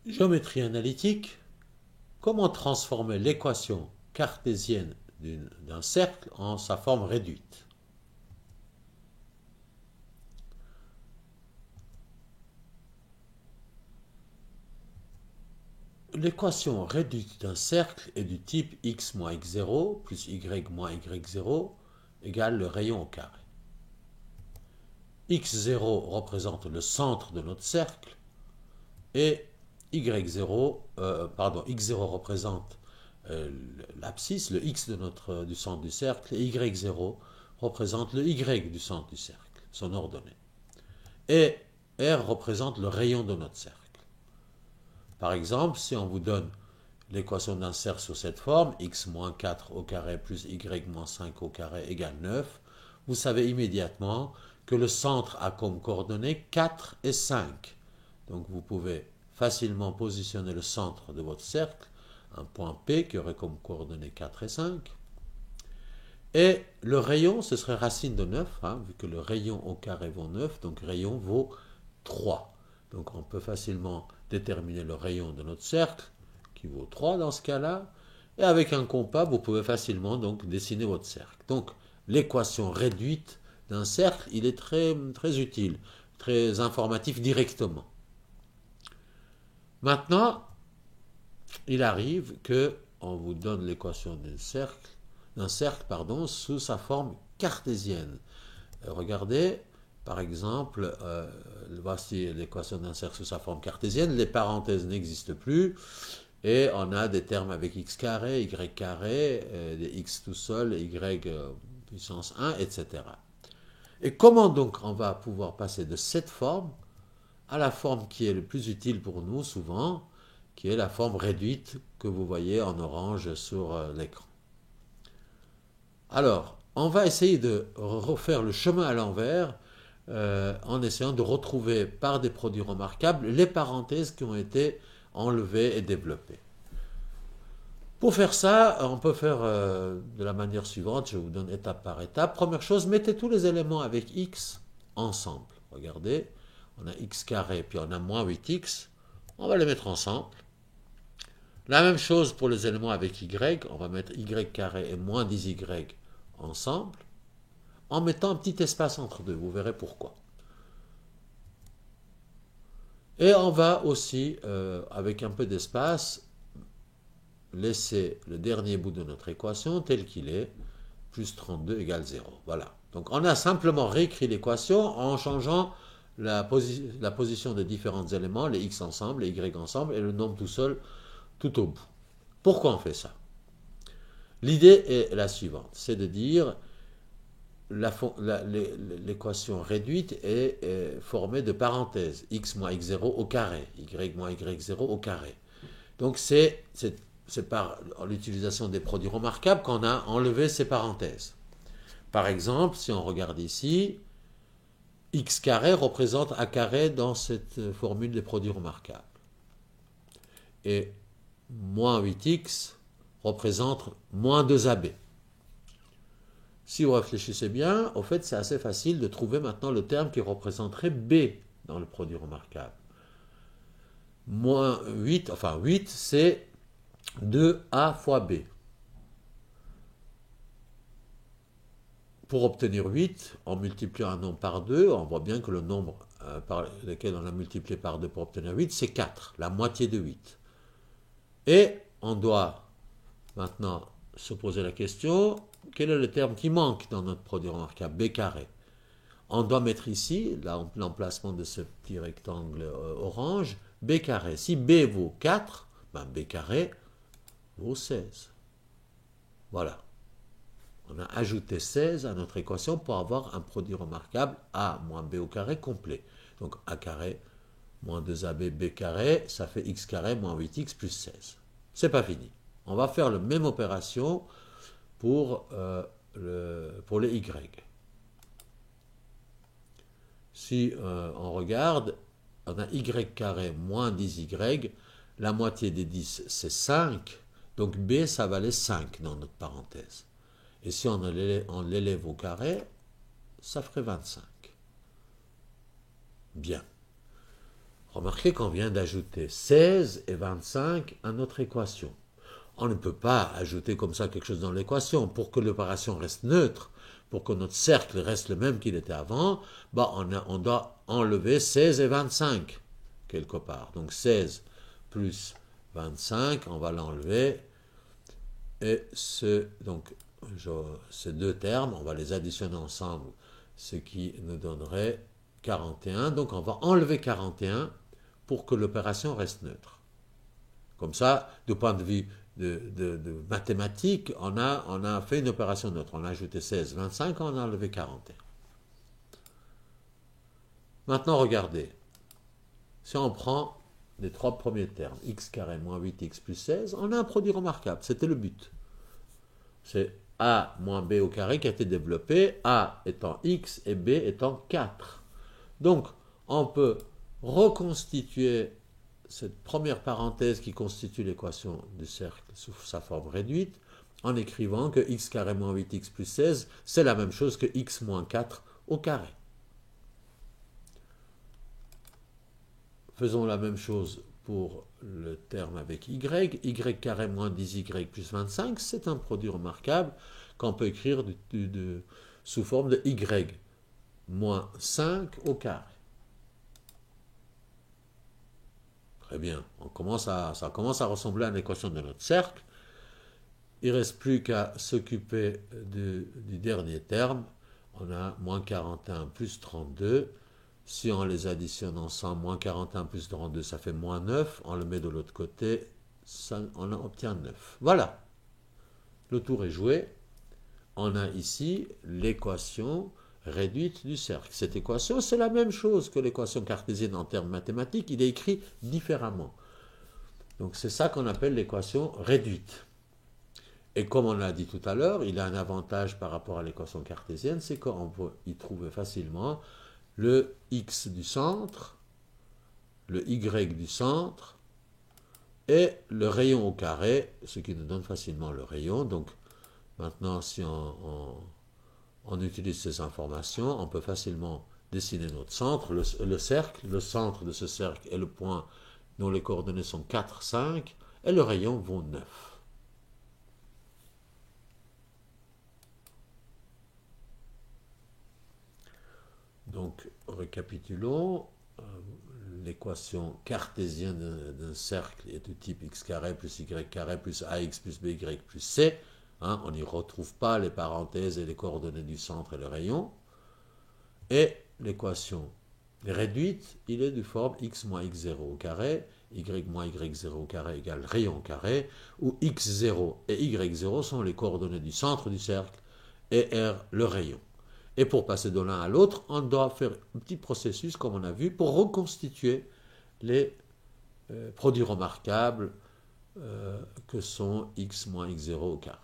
Géométrie analytique, comment transformer l'équation cartésienne d'un cercle en sa forme réduite? L'équation réduite d'un cercle est du type x moins x0 plus y moins y0 égale le rayon au carré. X0 représente le centre de notre cercle et x0 représente l'abscisse, le x du centre du cercle, et y0 représente le y du centre du cercle, son ordonnée. Et R représente le rayon de notre cercle. Par exemple, si on vous donne l'équation d'un cercle sous cette forme, x moins 4 au carré plus y moins 5 au carré égale 9, vous savez immédiatement que le centre a comme coordonnées 4 et 5. Donc vous pouvez facilement positionner le centre de votre cercle, un point P qui aurait comme coordonnées 4 et 5. Et le rayon, ce serait racine de 9, vu que le rayon au carré vaut 9, donc rayon vaut 3. Donc on peut facilement déterminer le rayon de notre cercle, qui vaut 3 dans ce cas-là, et avec un compas, vous pouvez facilement donc dessiner votre cercle. Donc l'équation réduite d'un cercle, il est très, très utile, très informatif directement. Maintenant, il arrive que on vous donne l'équation d'un cercle sous sa forme cartésienne. Regardez, par exemple, voici l'équation d'un cercle sous sa forme cartésienne, les parenthèses n'existent plus, et on a des termes avec x carré, y carré, des x tout seul, y puissance 1, etc. Et comment donc on va pouvoir passer de cette forme à la forme qui est le plus utile pour nous souvent, qui est la forme réduite que vous voyez en orange sur l'écran. Alors, on va essayer de refaire le chemin à l'envers en essayant de retrouver par des produits remarquables les parenthèses qui ont été enlevées et développées. Pour faire ça, on peut faire de la manière suivante, je vous donne étape par étape. Première chose, mettez tous les éléments avec x ensemble. Regardez, on a x carré, puis on a moins 8x. On va les mettre ensemble. La même chose pour les éléments avec y, on va mettre y carré et moins 10y ensemble, en mettant un petit espace entre deux, vous verrez pourquoi. Et on va aussi, avec un peu d'espace, laisser le dernier bout de notre équation tel qu'il est, plus 32 égale 0. Voilà. Donc on a simplement réécrit l'équation en changeant la position des différents éléments, les x ensemble, les y ensemble, et le nombre tout seul, tout au bout. Pourquoi on fait ça? L'idée est la suivante, c'est de dire l'équation réduite est formée de parenthèses, x moins x0 au carré, y moins y0 au carré. Donc c'est par l'utilisation des produits remarquables qu'on a enlevé ces parenthèses. Par exemple, si on regarde ici, x carré représente a carré dans cette formule des produits remarquables. Et moins 8x représente moins 2ab. Si vous réfléchissez bien, au fait, c'est assez facile de trouver maintenant le terme qui représenterait b dans le produit remarquable. Moins 8, enfin 8, c'est 2a fois b. Pour obtenir 8, en multipliant un nombre par 2, on voit bien que le nombre par lequel on a multiplié par 2 pour obtenir 8, c'est 4, la moitié de 8. Et on doit maintenant se poser la question, quel est le terme qui manque dans notre produit remarquable, b carré? On doit mettre ici l'emplacement de ce petit rectangle orange, b carré. Si b vaut 4, ben b carré vaut 16. Voilà. On a ajouté 16 à notre équation pour avoir un produit remarquable a moins b au carré complet. Donc a carré moins 2ab b carré, ça fait x carré moins 8x plus 16. C'est pas fini. On va faire la même opération pour les y. Si on regarde, on a y carré moins 10y, la moitié des 10 c'est 5, donc b ça valait 5 dans notre parenthèse. Et si on l'élève au carré, ça ferait 25. Bien. Remarquez qu'on vient d'ajouter 16 et 25 à notre équation. On ne peut pas ajouter comme ça quelque chose dans l'équation. Pour que l'opération reste neutre, pour que notre cercle reste le même qu'il était avant, bah on doit enlever 16 et 25 quelque part. Donc 16 plus 25, on va l'enlever. Et ces deux termes, on va les additionner ensemble, ce qui nous donnerait 41. Donc on va enlever 41 pour que l'opération reste neutre. Comme ça, du point de vue de mathématiques, on a fait une opération neutre. On a ajouté 16, 25, on a enlevé 41. Maintenant, regardez. Si on prend les trois premiers termes, x carré moins 8x plus 16, on a un produit remarquable. C'était le but. C'est a moins b au carré qui a été développé, a étant x et b étant 4. Donc, on peut reconstituer cette première parenthèse qui constitue l'équation du cercle sous sa forme réduite en écrivant que x carré moins 8x plus 16, c'est la même chose que x moins 4 au carré. Faisons la même chose pour le terme avec y. Y carré moins 10y plus 25, c'est un produit remarquable qu'on peut écrire sous forme de y moins 5 au carré. Très bien, ça commence à ressembler à une équation de notre cercle. Il ne reste plus qu'à s'occuper du dernier terme. On a moins 41 plus 32. Si on les additionne ensemble, moins 41 plus 32, ça fait moins 9. On le met de l'autre côté, on obtient 9. Voilà, le tour est joué. On a ici l'équation réduite du cercle. Cette équation, c'est la même chose que l'équation cartésienne en termes mathématiques, il est écrit différemment. Donc c'est ça qu'on appelle l'équation réduite. Et comme on l'a dit tout à l'heure, il a un avantage par rapport à l'équation cartésienne, c'est qu'on peut y trouver facilement le x du centre, le y du centre et le rayon au carré, ce qui nous donne facilement le rayon. Donc maintenant, si on utilise ces informations, on peut facilement dessiner notre centre, le cercle. Le centre de ce cercle est le point dont les coordonnées sont 4, 5, et le rayon vaut 9. Donc, récapitulons. L'équation cartésienne d'un cercle est du type x carré plus y carré plus ax plus by plus c. On n'y retrouve pas les parenthèses et les coordonnées du centre et le rayon. Et l'équation réduite, il est de forme x moins x0 au carré, y moins y0 au carré égale rayon au carré, où x0 et y0 sont les coordonnées du centre du cercle et r le rayon. Et pour passer de l'un à l'autre, on doit faire un petit processus, comme on a vu, pour reconstituer les produits remarquables que sont x moins x0 au carré.